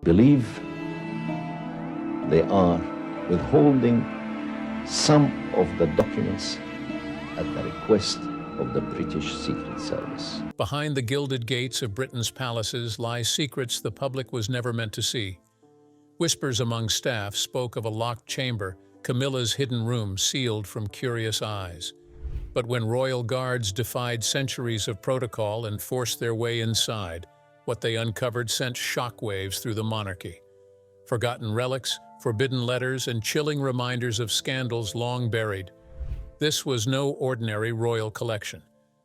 believe they are withholding some of the documents at the request of the British Secret Service. Behind the gilded gates of Britain's palaces lie secrets the public was never meant to see. Whispers among staff spoke of a locked chamber, Camilla's hidden room sealed from curious eyes. But when royal guards defied centuries of protocol and forced their way inside, what they uncovered sent shockwaves through the monarchy. Forgotten relics, forbidden letters, and chilling reminders of scandals long buried. This was no ordinary royal collection.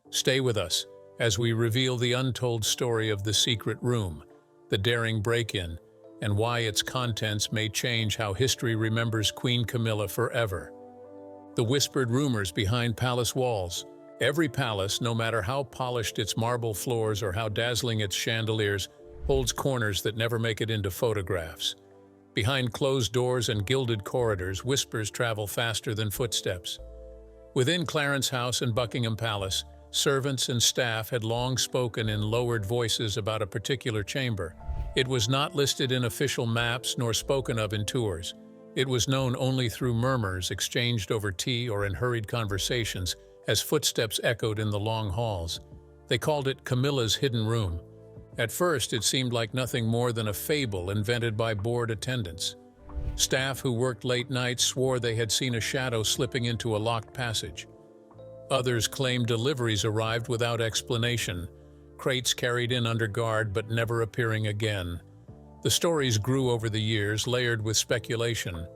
Stay with us as we reveal the untold story of the secret room, the daring break-in, and why its contents may change how history remembers Queen Camilla forever. The whispered rumors behind palace walls. Every palace, no matter how polished its marble floors or how dazzling its chandeliers, holds corners that never make it into photographs. Behind closed doors and gilded corridors, whispers travel faster than footsteps. Within Clarence House and Buckingham Palace, servants and staff had long spoken in lowered voices about a particular chamber. It was not listed in official maps nor spoken of in tours. It was known only through murmurs exchanged over tea or in hurried conversations as footsteps echoed in the long halls. They called it Camilla's hidden room. At first, it seemed like nothing more than a fable invented by bored attendants. Staff who worked late nights swore they had seen a shadow slipping into a locked passage. Others claimed deliveries arrived without explanation, crates carried in under guard but never appearing again. The stories grew over the years, layered with speculation.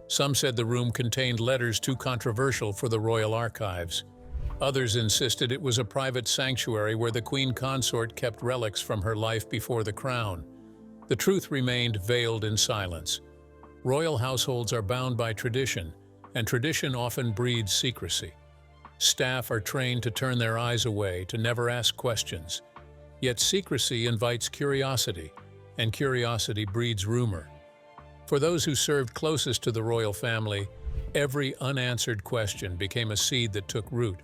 Some said the room contained letters too controversial for the royal archives. Others insisted it was a private sanctuary where the queen consort kept relics from her life before the crown. The truth remained veiled in silence. Royal households are bound by tradition, and tradition often breeds secrecy. Staff are trained to turn their eyes away, to never ask questions. Yet secrecy invites curiosity, and curiosity breeds rumor. For those who served closest to the royal family, every unanswered question became a seed that took root.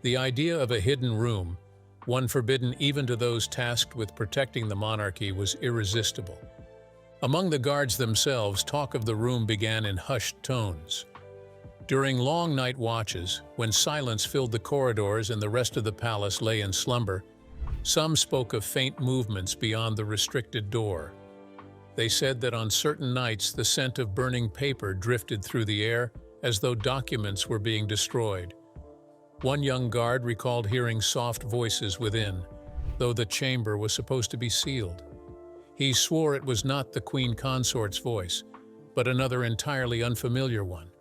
The idea of a hidden room, one forbidden even to those tasked with protecting the monarchy, was irresistible. Among the guards themselves, talk of the room began in hushed tones. During long night watches, when silence filled the corridors and the rest of the palace lay in slumber, some spoke of faint movements beyond the restricted door. They said that on certain nights the scent of burning paper drifted through the air as though documents were being destroyed. One young guard recalled hearing soft voices within, though the chamber was supposed to be sealed. He swore it was not the queen consort's voice, but another entirely unfamiliar one.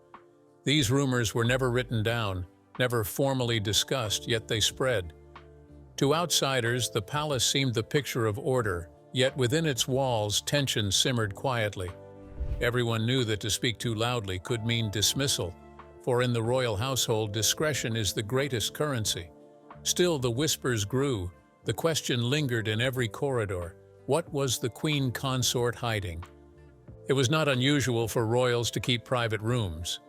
These rumors were never written down, never formally discussed, yet they spread. To outsiders, the palace seemed the picture of order, yet within its walls, tension simmered quietly. Everyone knew that to speak too loudly could mean dismissal, for in the royal household, discretion is the greatest currency. Still, the whispers grew. The question lingered in every corridor. What was the queen consort hiding? It was not unusual for royals to keep private rooms.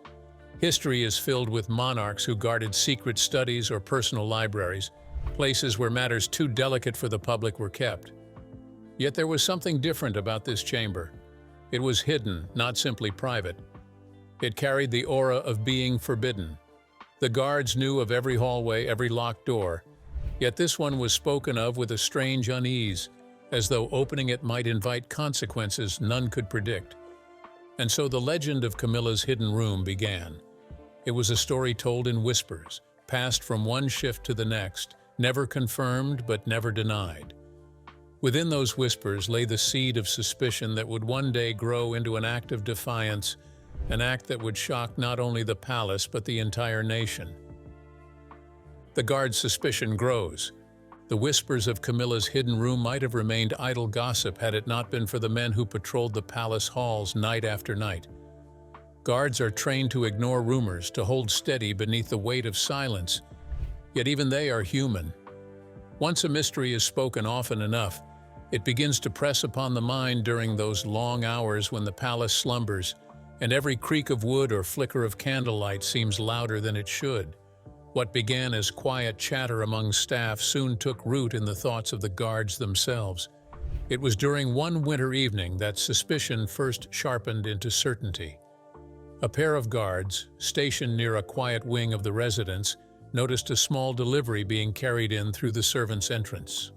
History is filled with monarchs who guarded secret studies or personal libraries, places where matters too delicate for the public were kept. Yet there was something different about this chamber. It was hidden, not simply private. It carried the aura of being forbidden. The guards knew of every hallway, every locked door, yet this one was spoken of with a strange unease, as though opening it might invite consequences none could predict. And so the legend of Camilla's hidden room began. It was a story told in whispers, passed from one shift to the next, never confirmed but never denied. Within those whispers lay the seed of suspicion that would one day grow into an act of defiance, an act that would shock not only the palace but the entire nation. The guard's suspicion grows. The whispers of Camilla's hidden room might have remained idle gossip had it not been for the men who patrolled the palace halls night after night. Guards are trained to ignore rumors, to hold steady beneath the weight of silence, yet even they are human. Once a mystery is spoken often enough, it begins to press upon the mind during those long hours when the palace slumbers, and every creak of wood or flicker of candlelight seems louder than it should. What began as quiet chatter among staff soon took root in the thoughts of the guards themselves. It was during one winter evening that suspicion first sharpened into certainty. A pair of guards, stationed near a quiet wing of the residence, noticed a small delivery being carried in through the servants' entrance.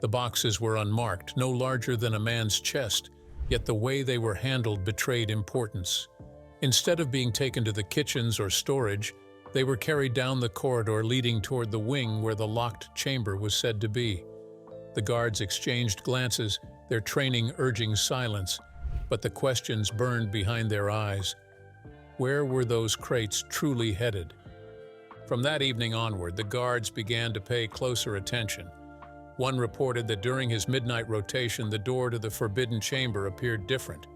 The boxes were unmarked, no larger than a man's chest, yet the way they were handled betrayed importance. Instead of being taken to the kitchens or storage, they were carried down the corridor leading toward the wing where the locked chamber was said to be. The guards exchanged glances, their training urging silence, but the questions burned behind their eyes. Where were those crates truly headed? From that evening onward, the guards began to pay closer attention. One reported that during his midnight rotation, the door to the forbidden chamber appeared different.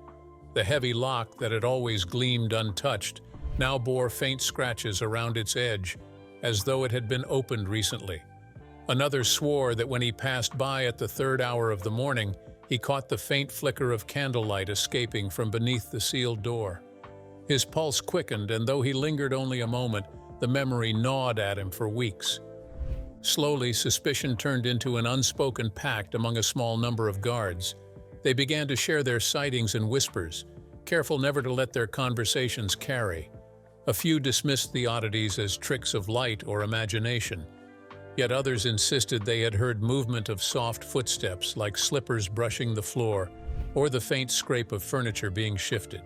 The heavy lock that had always gleamed untouched now bore faint scratches around its edge, as though it had been opened recently. Another swore that when he passed by at the third hour of the morning, he caught the faint flicker of candlelight escaping from beneath the sealed door. His pulse quickened, and though he lingered only a moment, the memory gnawed at him for weeks. Slowly, suspicion turned into an unspoken pact among a small number of guards. They began to share their sightings in whispers, careful never to let their conversations carry. A few dismissed the oddities as tricks of light or imagination. Yet others insisted they had heard movement of soft footsteps like slippers brushing the floor or the faint scrape of furniture being shifted.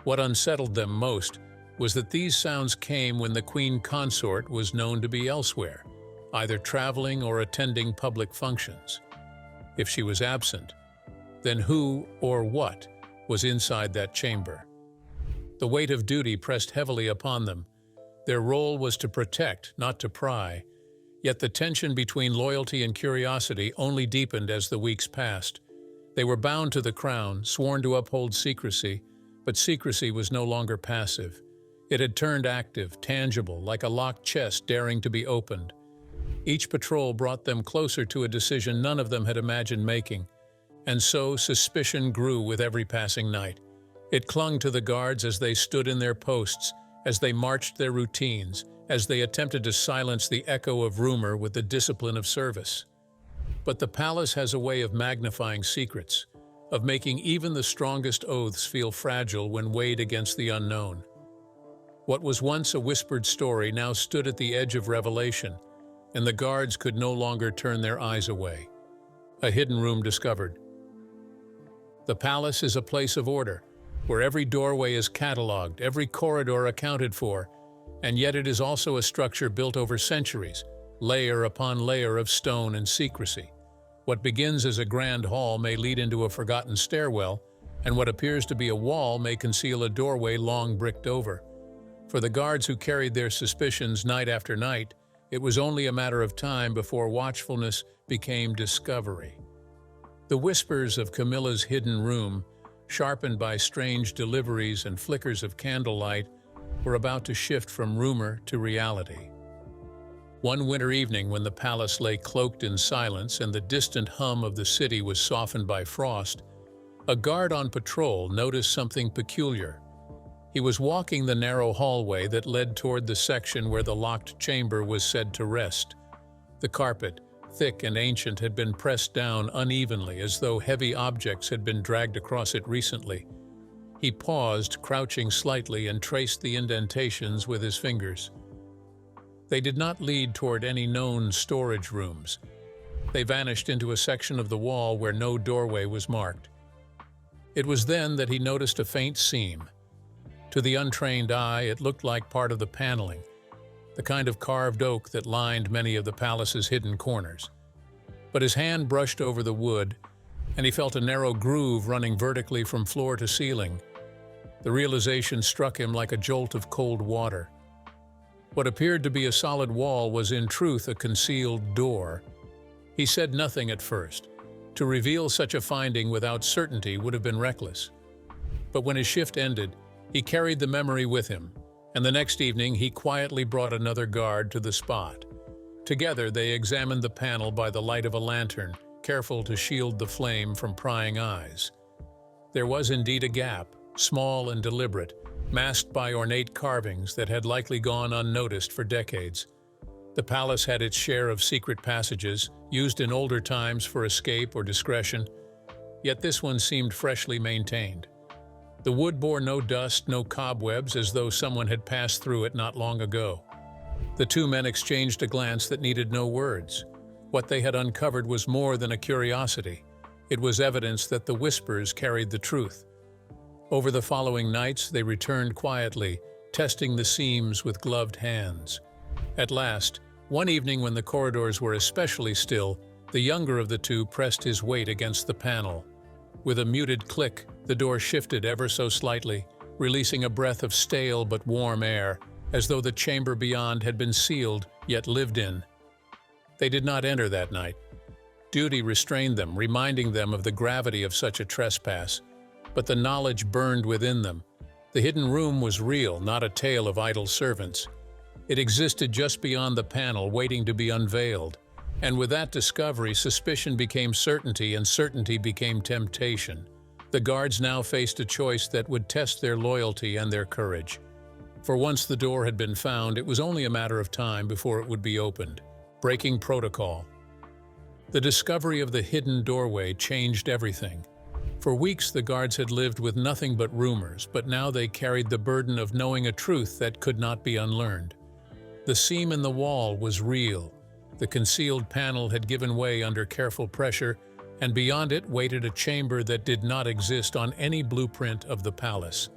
What unsettled them most was that these sounds came when the queen consort was known to be elsewhere, either traveling or attending public functions. If she was absent, then who or what was inside that chamber? The weight of duty pressed heavily upon them. Their role was to protect, not to pry. Yet the tension between loyalty and curiosity only deepened as the weeks passed. They were bound to the crown, sworn to uphold secrecy, but secrecy was no longer passive. It had turned active, tangible, like a locked chest daring to be opened. Each patrol brought them closer to a decision none of them had imagined making, and so suspicion grew with every passing night. It clung to the guards as they stood in their posts, as they marched their routines, as they attempted to silence the echo of rumor with the discipline of service. But the palace has a way of magnifying secrets, of making even the strongest oaths feel fragile when weighed against the unknown. What was once a whispered story now stood at the edge of revelation, and the guards could no longer turn their eyes away. A hidden room discovered. The palace is a place of order, where every doorway is catalogued, every corridor accounted for, and yet it is also a structure built over centuries, layer upon layer of stone and secrecy. What begins as a grand hall may lead into a forgotten stairwell, and what appears to be a wall may conceal a doorway long bricked over. For the guards who carried their suspicions night after night, it was only a matter of time before watchfulness became discovery. The whispers of Camilla's hidden room, sharpened by strange deliveries and flickers of candlelight, were about to shift from rumor to reality. One winter evening, when the palace lay cloaked in silence and the distant hum of the city was softened by frost, a guard on patrol noticed something peculiar. He was walking the narrow hallway that led toward the section where the locked chamber was said to rest. The carpet, thick and ancient, had been pressed down unevenly as though heavy objects had been dragged across it recently. He paused, crouching slightly, and traced the indentations with his fingers. They did not lead toward any known storage rooms. They vanished into a section of the wall where no doorway was marked. It was then that he noticed a faint seam. To the untrained eye, it looked like part of the paneling, the kind of carved oak that lined many of the palace's hidden corners. But his hand brushed over the wood, and he felt a narrow groove running vertically from floor to ceiling. The realization struck him like a jolt of cold water. What appeared to be a solid wall was in truth a concealed door. He said nothing at first. To reveal such a finding without certainty would have been reckless. But when his shift ended, he carried the memory with him, and the next evening he quietly brought another guard to the spot. Together they examined the panel by the light of a lantern, careful to shield the flame from prying eyes. There was indeed a gap, small and deliberate, masked by ornate carvings that had likely gone unnoticed for decades. The palace had its share of secret passages, used in older times for escape or discretion, yet this one seemed freshly maintained. The wood bore no dust, no cobwebs, as though someone had passed through it not long ago. The two men exchanged a glance that needed no words. What they had uncovered was more than a curiosity. It was evidence that the whispers carried the truth. Over the following nights, they returned quietly, testing the seams with gloved hands. At last, one evening when the corridors were especially still, the younger of the two pressed his weight against the panel. With a muted click, the door shifted ever so slightly, releasing a breath of stale but warm air, as though the chamber beyond had been sealed yet lived in. They did not enter that night. Duty restrained them, reminding them of the gravity of such a trespass. But the knowledge burned within them. The hidden room was real, not a tale of idle servants. It existed just beyond the panel, waiting to be unveiled. And with that discovery, suspicion became certainty, and certainty became temptation. The guards now faced a choice that would test their loyalty and their courage. For once the door had been found, it was only a matter of time before it would be opened. Breaking protocol. The discovery of the hidden doorway changed everything. For weeks the guards had lived with nothing but rumors, but now they carried the burden of knowing a truth that could not be unlearned. The seam in the wall was real. The concealed panel had given way under careful pressure, and beyond it waited a chamber that did not exist on any blueprint of the palace.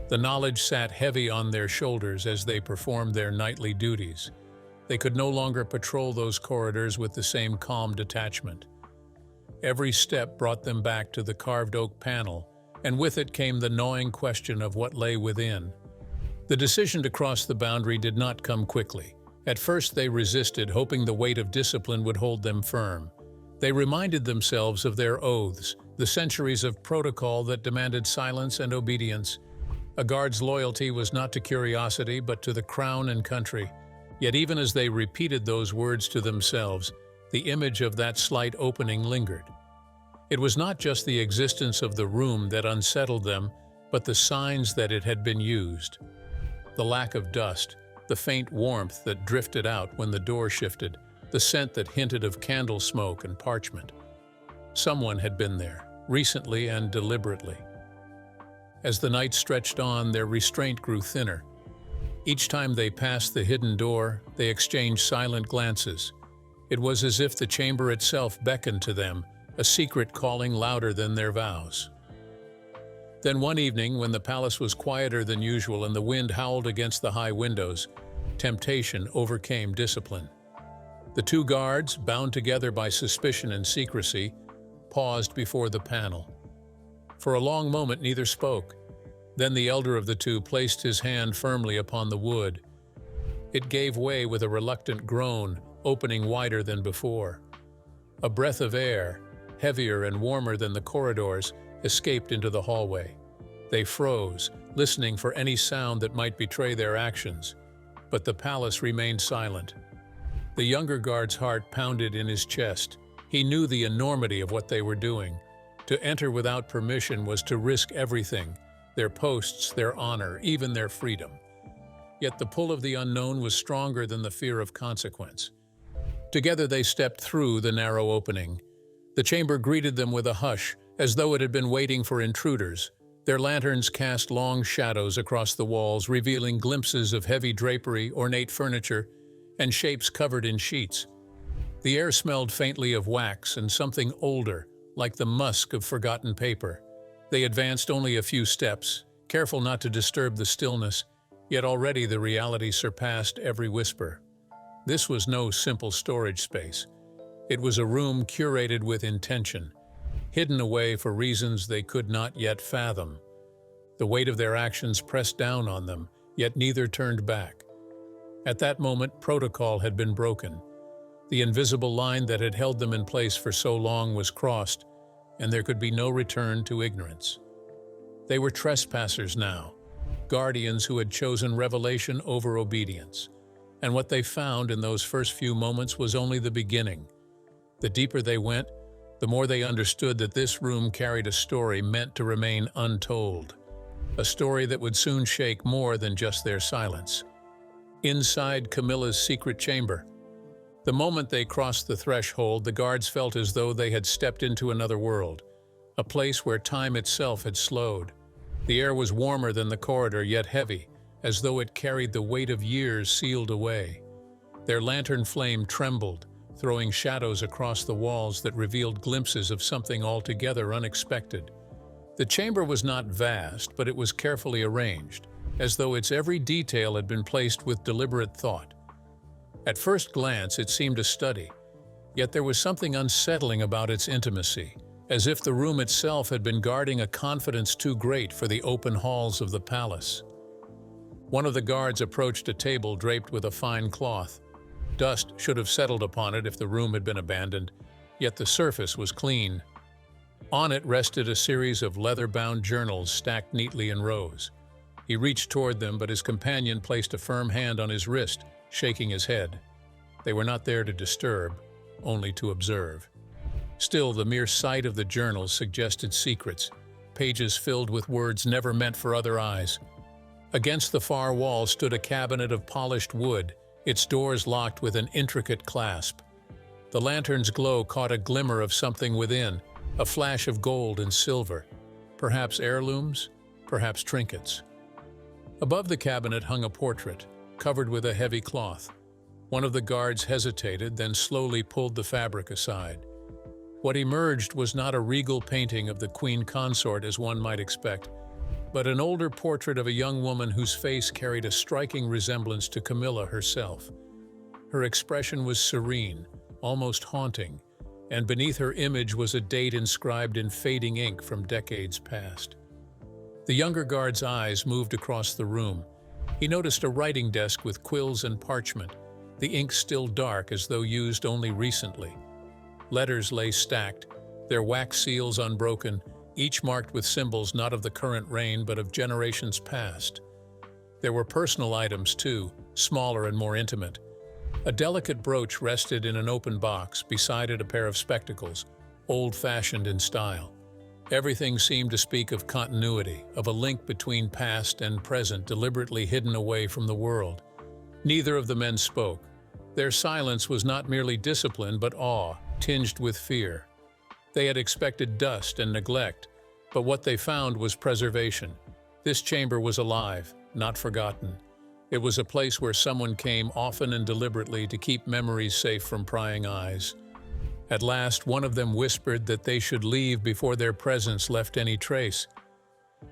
The knowledge sat heavy on their shoulders as they performed their nightly duties. They could no longer patrol those corridors with the same calm detachment. Every step brought them back to the carved oak panel, and with it came the gnawing question of what lay within. The decision to cross the boundary did not come quickly. At first they resisted, hoping the weight of discipline would hold them firm. They reminded themselves of their oaths, the centuries of protocol that demanded silence and obedience. A guard's loyalty was not to curiosity, but to the crown and country. Yet even as they repeated those words to themselves, the image of that slight opening lingered. It was not just the existence of the room that unsettled them, but the signs that it had been used. The lack of dust, the faint warmth that drifted out when the door shifted, the scent that hinted of candle smoke and parchment. Someone had been there, recently and deliberately. As the night stretched on, their restraint grew thinner. Each time they passed the hidden door, they exchanged silent glances. It was as if the chamber itself beckoned to them, a secret calling louder than their vows. Then one evening, when the palace was quieter than usual and the wind howled against the high windows, temptation overcame discipline. The two guards, bound together by suspicion and secrecy, paused before the panel. For a long moment neither spoke. Then the elder of the two placed his hand firmly upon the wood. It gave way with a reluctant groan, opening wider than before. A breath of air, heavier and warmer than the corridors, escaped into the hallway. They froze, listening for any sound that might betray their actions. But the palace remained silent. The younger guard's heart pounded in his chest. He knew the enormity of what they were doing. To enter without permission was to risk everything, their posts, their honor, even their freedom. Yet the pull of the unknown was stronger than the fear of consequence. Together they stepped through the narrow opening. The chamber greeted them with a hush, as though it had been waiting for intruders. Their lanterns cast long shadows across the walls, revealing glimpses of heavy drapery, ornate furniture, and shapes covered in sheets. The air smelled faintly of wax and something older, like the musk of forgotten paper. They advanced only a few steps, careful not to disturb the stillness, yet already the reality surpassed every whisper. This was no simple storage space. It was a room curated with intention, hidden away for reasons they could not yet fathom. The weight of their actions pressed down on them, yet neither turned back. At that moment, protocol had been broken. The invisible line that had held them in place for so long was crossed, and there could be no return to ignorance. They were trespassers now, guardians who had chosen revelation over obedience. And what they found in those first few moments was only the beginning. The deeper they went, the more they understood that this room carried a story meant to remain untold, a story that would soon shake more than just their silence. Inside Camilla's secret chamber, The moment they crossed the threshold, the guards felt as though they had stepped into another world, a place where time itself had slowed. The air was warmer than the corridor, yet heavy, as though it carried the weight of years sealed away. Their lantern flame trembled, throwing shadows across the walls that revealed glimpses of something altogether unexpected. The chamber was not vast, but it was carefully arranged, as though its every detail had been placed with deliberate thought. At first glance, it seemed a study, yet there was something unsettling about its intimacy, as if the room itself had been guarding a confidence too great for the open halls of the palace. One of the guards approached a table draped with a fine cloth. Dust should have settled upon it if the room had been abandoned, yet the surface was clean. On it rested a series of leather-bound journals stacked neatly in rows. He reached toward them, but his companion placed a firm hand on his wrist, shaking his head. They were not there to disturb, only to observe. Still, the mere sight of the journals suggested secrets, pages filled with words never meant for other eyes. Against the far wall stood a cabinet of polished wood, its doors locked with an intricate clasp. The lantern's glow caught a glimmer of something within, a flash of gold and silver. Perhaps heirlooms, perhaps trinkets. Above the cabinet hung a portrait, covered with a heavy cloth. One of the guards hesitated, then slowly pulled the fabric aside. What emerged was not a regal painting of the queen consort as one might expect, but an older portrait of a young woman whose face carried a striking resemblance to Camilla herself. Her expression was serene, almost haunting, and beneath her image was a date inscribed in fading ink from decades past. The younger guard's eyes moved across the room. He noticed a writing desk with quills and parchment, the ink still dark as though used only recently. Letters lay stacked, their wax seals unbroken, each marked with symbols not of the current reign but of generations past. There were personal items too, smaller and more intimate. A delicate brooch rested in an open box, beside it a pair of spectacles, old-fashioned in style. Everything seemed to speak of continuity, of a link between past and present deliberately hidden away from the world. Neither of the men spoke. Their silence was not merely discipline but awe, tinged with fear. They had expected dust and neglect, but what they found was preservation. This chamber was alive, not forgotten. It was a place where someone came often and deliberately to keep memories safe from prying eyes. At last, one of them whispered that they should leave before their presence left any trace.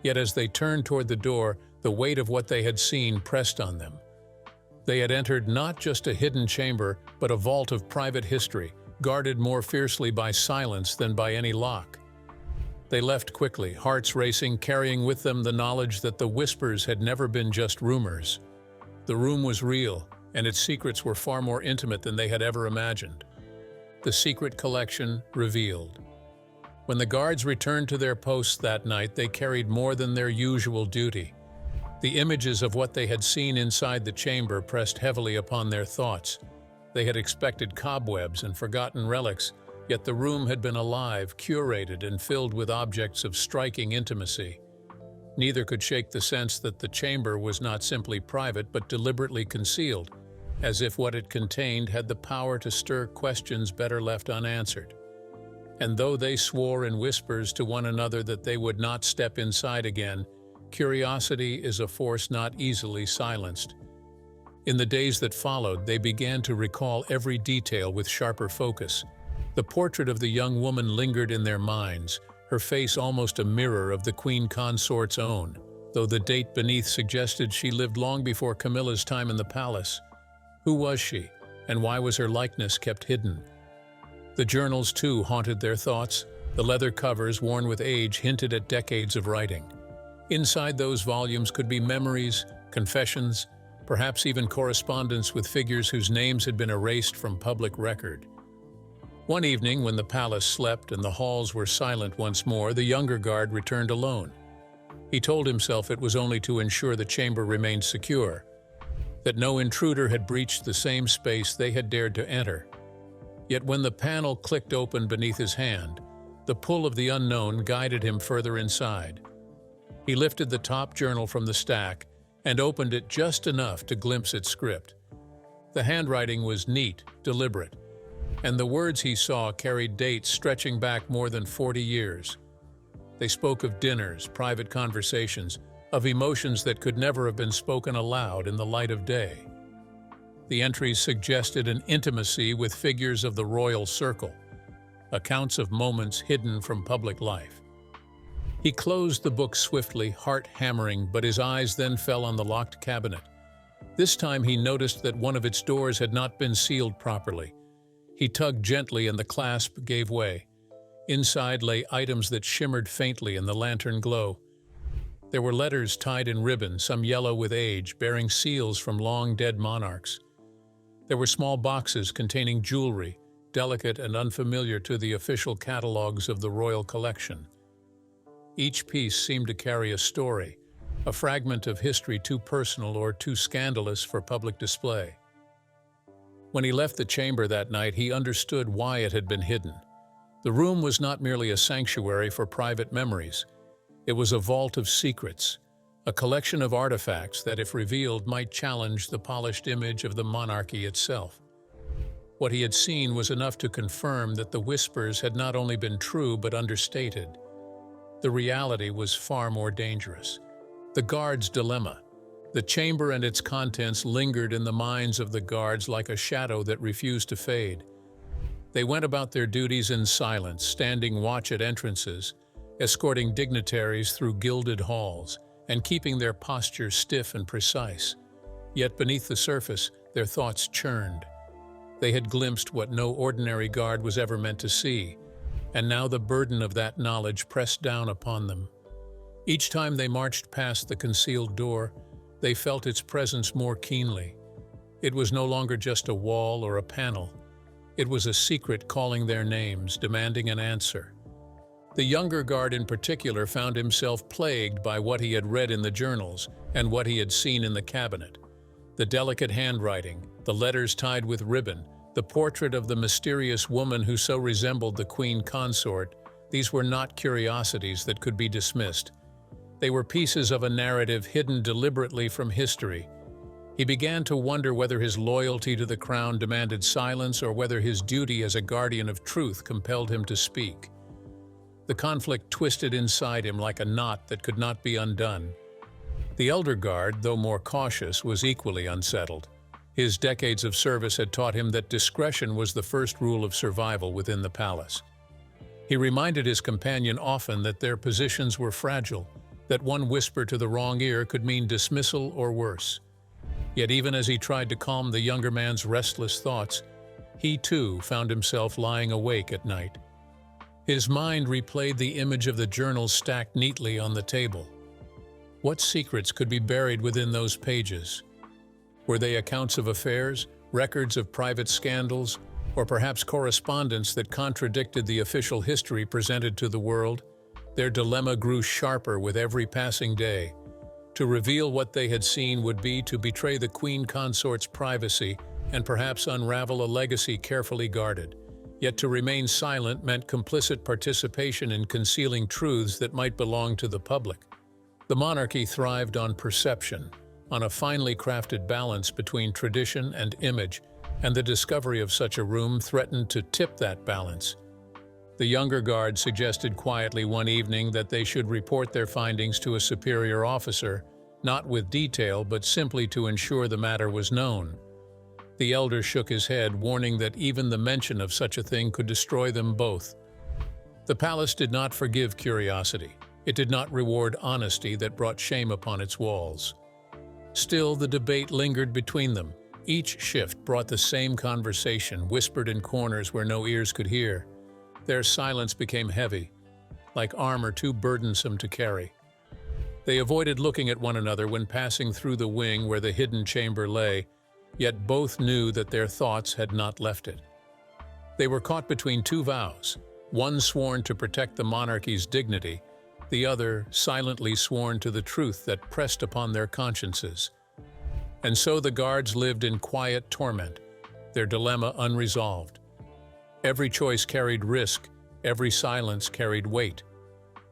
Yet as they turned toward the door, the weight of what they had seen pressed on them. They had entered not just a hidden chamber, but a vault of private history, guarded more fiercely by silence than by any lock. They left quickly, hearts racing, carrying with them the knowledge that the whispers had never been just rumors. The room was real, and its secrets were far more intimate than they had ever imagined. The secret collection revealed. When the guards returned to their posts that night, they carried more than their usual duty. The images of what they had seen inside the chamber pressed heavily upon their thoughts. They had expected cobwebs and forgotten relics, yet the room had been alive, curated, and filled with objects of striking intimacy. Neither could shake the sense that the chamber was not simply private but deliberately concealed, as if what it contained had the power to stir questions better left unanswered. And though they swore in whispers to one another that they would not step inside again, curiosity is a force not easily silenced. In the days that followed, they began to recall every detail with sharper focus. The portrait of the young woman lingered in their minds, her face almost a mirror of the queen consort's own, though the date beneath suggested she lived long before Camilla's time in the palace. Who was she, and why was her likeness kept hidden? The journals, too, haunted their thoughts. The leather covers, worn with age, hinted at decades of writing. Inside those volumes could be memories, confessions, perhaps even correspondence with figures whose names had been erased from public record. One evening, when the palace slept and the halls were silent once more, the younger guard returned alone. He told himself it was only to ensure the chamber remained secure, that no intruder had breached the same space they had dared to enter. Yet when the panel clicked open beneath his hand, the pull of the unknown guided him further inside. He lifted the top journal from the stack and opened it just enough to glimpse its script. The handwriting was neat, deliberate, and the words he saw carried dates stretching back more than 40 years. They spoke of dinners, private conversations, of emotions that could never have been spoken aloud in the light of day. The entries suggested an intimacy with figures of the royal circle, accounts of moments hidden from public life. He closed the book swiftly, heart hammering, but his eyes then fell on the locked cabinet. This time he noticed that one of its doors had not been sealed properly. He tugged gently and the clasp gave way. Inside lay items that shimmered faintly in the lantern glow. There were letters tied in ribbon, some yellow with age, bearing seals from long-dead monarchs. There were small boxes containing jewelry, delicate and unfamiliar to the official catalogs of the royal collection. Each piece seemed to carry a story, a fragment of history too personal or too scandalous for public display. When he left the chamber that night, he understood why it had been hidden. The room was not merely a sanctuary for private memories. It was a vault of secrets, a collection of artifacts that, if revealed, might challenge the polished image of the monarchy itself. What he had seen was enough to confirm that the whispers had not only been true but understated. The reality was far more dangerous. The guard's dilemma. The chamber and its contents lingered in the minds of the guards like a shadow that refused to fade. They went about their duties in silence, standing watch at entrances, escorting dignitaries through gilded halls, and keeping their posture stiff and precise. Yet beneath the surface, their thoughts churned. They had glimpsed what no ordinary guard was ever meant to see, and now the burden of that knowledge pressed down upon them. Each time they marched past the concealed door, they felt its presence more keenly. It was no longer just a wall or a panel. It was a secret calling their names, demanding an answer. The younger guard in particular found himself plagued by what he had read in the journals and what he had seen in the cabinet. The delicate handwriting, the letters tied with ribbon, the portrait of the mysterious woman who so resembled the queen consort, these were not curiosities that could be dismissed. They were pieces of a narrative hidden deliberately from history. He began to wonder whether his loyalty to the crown demanded silence or whether his duty as a guardian of truth compelled him to speak. The conflict twisted inside him like a knot that could not be undone. The elder guard, though more cautious, was equally unsettled. His decades of service had taught him that discretion was the first rule of survival within the palace. He reminded his companion often that their positions were fragile, that one whisper to the wrong ear could mean dismissal or worse. Yet even as he tried to calm the younger man's restless thoughts, he too found himself lying awake at night. His mind replayed the image of the journals stacked neatly on the table. What secrets could be buried within those pages? Were they accounts of affairs, records of private scandals, or perhaps correspondence that contradicted the official history presented to the world? Their dilemma grew sharper with every passing day. To reveal what they had seen would be to betray the queen consort's privacy and perhaps unravel a legacy carefully guarded. Yet to remain silent meant complicit participation in concealing truths that might belong to the public. The monarchy thrived on perception, on a finely crafted balance between tradition and image, and the discovery of such a room threatened to tip that balance. The younger guard suggested quietly one evening that they should report their findings to a superior officer, not with detail but simply to ensure the matter was known. The elder shook his head, warning that even the mention of such a thing could destroy them both. The palace did not forgive curiosity. It did not reward honesty that brought shame upon its walls. Still, the debate lingered between them. Each shift brought the same conversation, whispered in corners where no ears could hear. Their silence became heavy, like armor too burdensome to carry. They avoided looking at one another when passing through the wing where the hidden chamber lay, yet both knew that their thoughts had not left it. They were caught between two vows, one sworn to protect the monarchy's dignity, the other silently sworn to the truth that pressed upon their consciences. And so the guards lived in quiet torment, their dilemma unresolved. Every choice carried risk, every silence carried weight.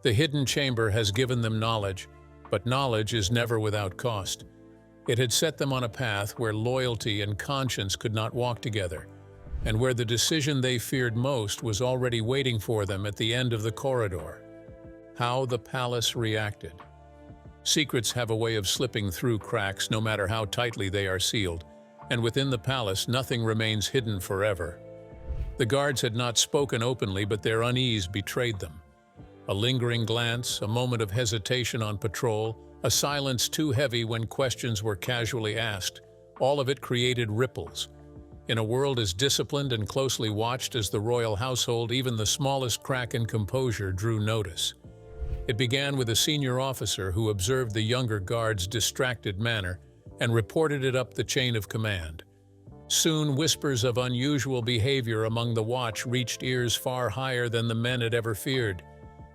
The hidden chamber has given them knowledge, but knowledge is never without cost. It had set them on a path where loyalty and conscience could not walk together, and where the decision they feared most was already waiting for them at the end of the corridor. How the palace reacted. Secrets have a way of slipping through cracks no matter how tightly they are sealed, and within the palace nothing remains hidden forever. The guards had not spoken openly, but their unease betrayed them. A lingering glance, a moment of hesitation on patrol, a silence too heavy when questions were casually asked, all of it created ripples. In a world as disciplined and closely watched as the royal household, even the smallest crack in composure drew notice. It began with a senior officer who observed the younger guard's distracted manner and reported it up the chain of command. Soon, whispers of unusual behavior among the watch reached ears far higher than the men had ever feared.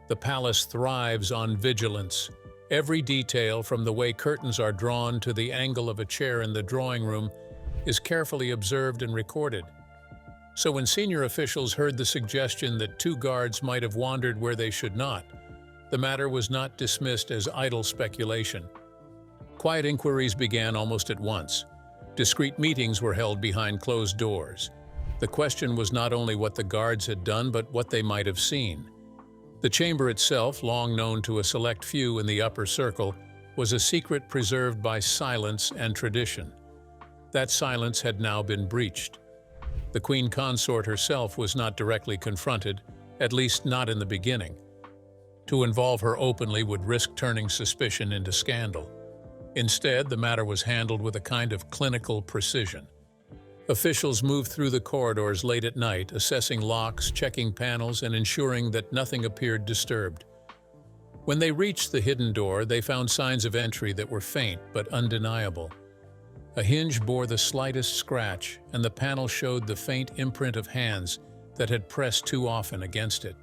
The palace thrives on vigilance. Every detail, from the way curtains are drawn to the angle of a chair in the drawing room, is carefully observed and recorded. So when senior officials heard the suggestion that 2 guards might have wandered where they should not, the matter was not dismissed as idle speculation. Quiet inquiries began almost at once. Discreet meetings were held behind closed doors. The question was not only what the guards had done, but what they might have seen. The chamber itself, long known to a select few in the upper circle, was a secret preserved by silence and tradition. That silence had now been breached. The Queen Consort herself was not directly confronted, at least not in the beginning. To involve her openly would risk turning suspicion into scandal. Instead, the matter was handled with a kind of clinical precision. Officials moved through the corridors late at night, assessing locks, checking panels, and ensuring that nothing appeared disturbed. When they reached the hidden door, they found signs of entry that were faint but undeniable. A hinge bore the slightest scratch, and the panel showed the faint imprint of hands that had pressed too often against it.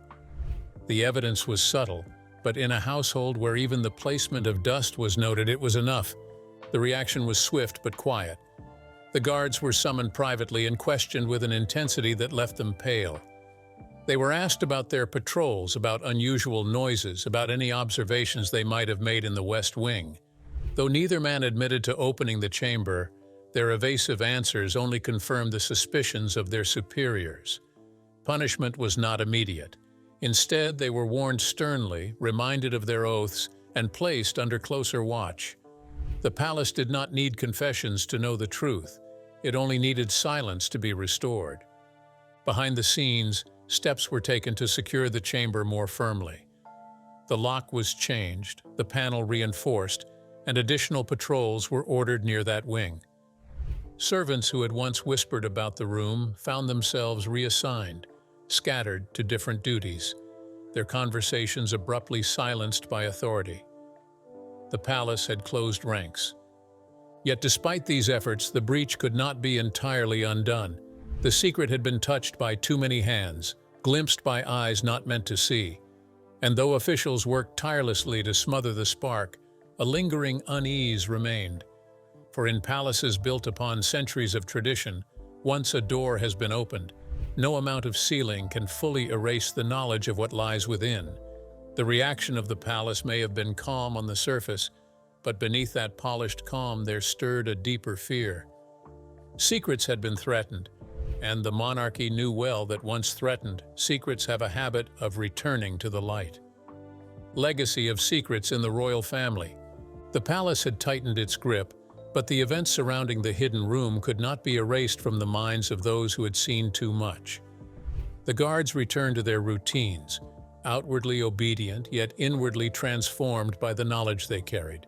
The evidence was subtle, but in a household where even the placement of dust was noted, it was enough. The reaction was swift but quiet. The guards were summoned privately and questioned with an intensity that left them pale. They were asked about their patrols, about unusual noises, about any observations they might have made in the West Wing. Though neither man admitted to opening the chamber, their evasive answers only confirmed the suspicions of their superiors. Punishment was not immediate. Instead, they were warned sternly, reminded of their oaths, and placed under closer watch. The palace did not need confessions to know the truth. It only needed silence to be restored. Behind the scenes, steps were taken to secure the chamber more firmly. The lock was changed, the panel reinforced, and additional patrols were ordered near that wing. Servants who had once whispered about the room found themselves reassigned, scattered to different duties, their conversations abruptly silenced by authority. The palace had closed ranks. Yet despite these efforts, the breach could not be entirely undone. The secret had been touched by too many hands, glimpsed by eyes not meant to see. And though officials worked tirelessly to smother the spark, a lingering unease remained. For in palaces built upon centuries of tradition, once a door has been opened, no amount of sealing can fully erase the knowledge of what lies within. The reaction of the palace may have been calm on the surface, but beneath that polished calm there stirred a deeper fear. Secrets had been threatened, and the monarchy knew well that once threatened, secrets have a habit of returning to the light. Legacy of secrets in the royal family. The palace had tightened its grip, but the events surrounding the hidden room could not be erased from the minds of those who had seen too much. The guards returned to their routines, outwardly obedient yet inwardly transformed by the knowledge they carried.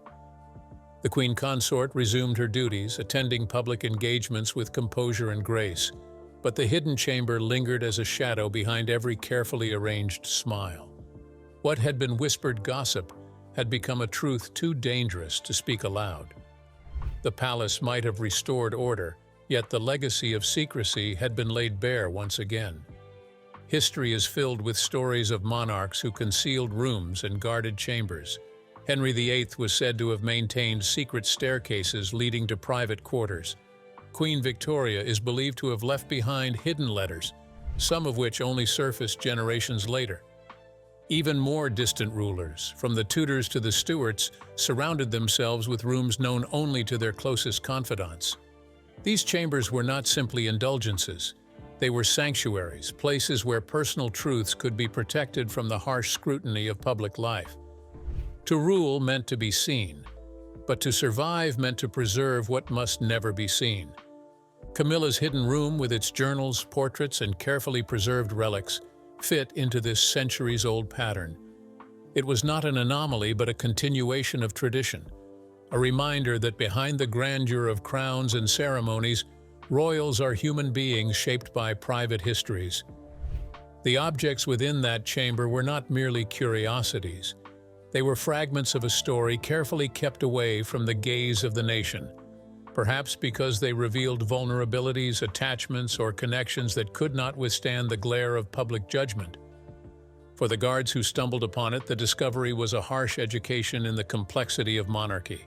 The Queen Consort resumed her duties, attending public engagements with composure and grace, but the hidden chamber lingered as a shadow behind every carefully arranged smile. What had been whispered gossip had become a truth too dangerous to speak aloud. The palace might have restored order, yet the legacy of secrecy had been laid bare once again. History is filled with stories of monarchs who concealed rooms and guarded chambers. Henry VIII was said to have maintained secret staircases leading to private quarters. Queen Victoria is believed to have left behind hidden letters, some of which only surfaced generations later. Even more distant rulers, from the Tudors to the Stuarts, surrounded themselves with rooms known only to their closest confidants. These chambers were not simply indulgences. They were sanctuaries, places where personal truths could be protected from the harsh scrutiny of public life. To rule meant to be seen, but to survive meant to preserve what must never be seen. Camilla's hidden room, with its journals, portraits, and carefully preserved relics, fit into this centuries-old pattern. It was not an anomaly, but a continuation of tradition, a reminder that behind the grandeur of crowns and ceremonies, royals are human beings shaped by private histories. The objects within that chamber were not merely curiosities. They were fragments of a story carefully kept away from the gaze of the nation, perhaps because they revealed vulnerabilities, attachments, or connections that could not withstand the glare of public judgment. For the guards who stumbled upon it, the discovery was a harsh education in the complexity of monarchy.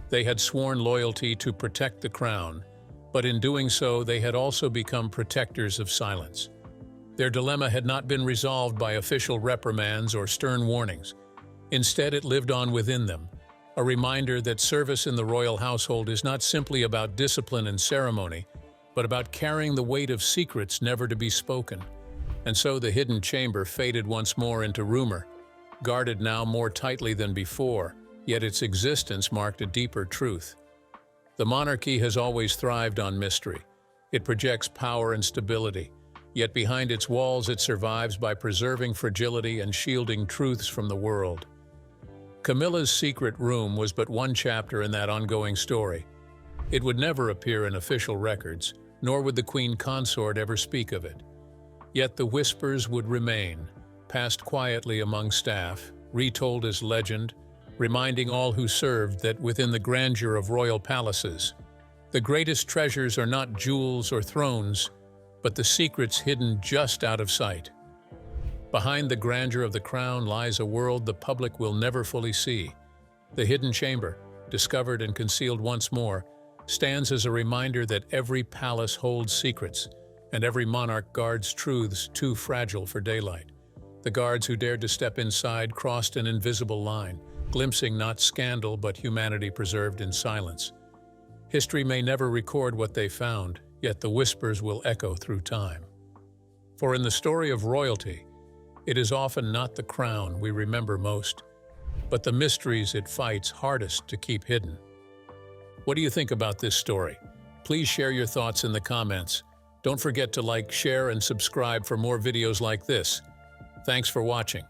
They had sworn loyalty to protect the crown, but in doing so, they had also become protectors of silence. Their dilemma had not been resolved by official reprimands or stern warnings. Instead, it lived on within them, a reminder that service in the royal household is not simply about discipline and ceremony, but about carrying the weight of secrets never to be spoken. And so the hidden chamber faded once more into rumor, guarded now more tightly than before, yet its existence marked a deeper truth. The monarchy has always thrived on mystery. It projects power and stability, yet behind its walls it survives by preserving fragility and shielding truths from the world. Camilla's secret room was but one chapter in that ongoing story. It would never appear in official records, nor would the queen consort ever speak of it. Yet the whispers would remain, passed quietly among staff, retold as legend, reminding all who served that within the grandeur of royal palaces, the greatest treasures are not jewels or thrones, but the secrets hidden just out of sight. Behind the grandeur of the crown lies a world the public will never fully see. The hidden chamber, discovered and concealed once more, stands as a reminder that every palace holds secrets, and every monarch guards truths too fragile for daylight. The guards who dared to step inside crossed an invisible line, glimpsing not scandal but humanity preserved in silence. History may never record what they found, yet the whispers will echo through time. For in the story of royalty, it is often not the crown we remember most, but the mysteries it fights hardest to keep hidden. What do you think about this story? Please share your thoughts in the comments. Don't forget to like, share, and subscribe for more videos like this. Thanks for watching.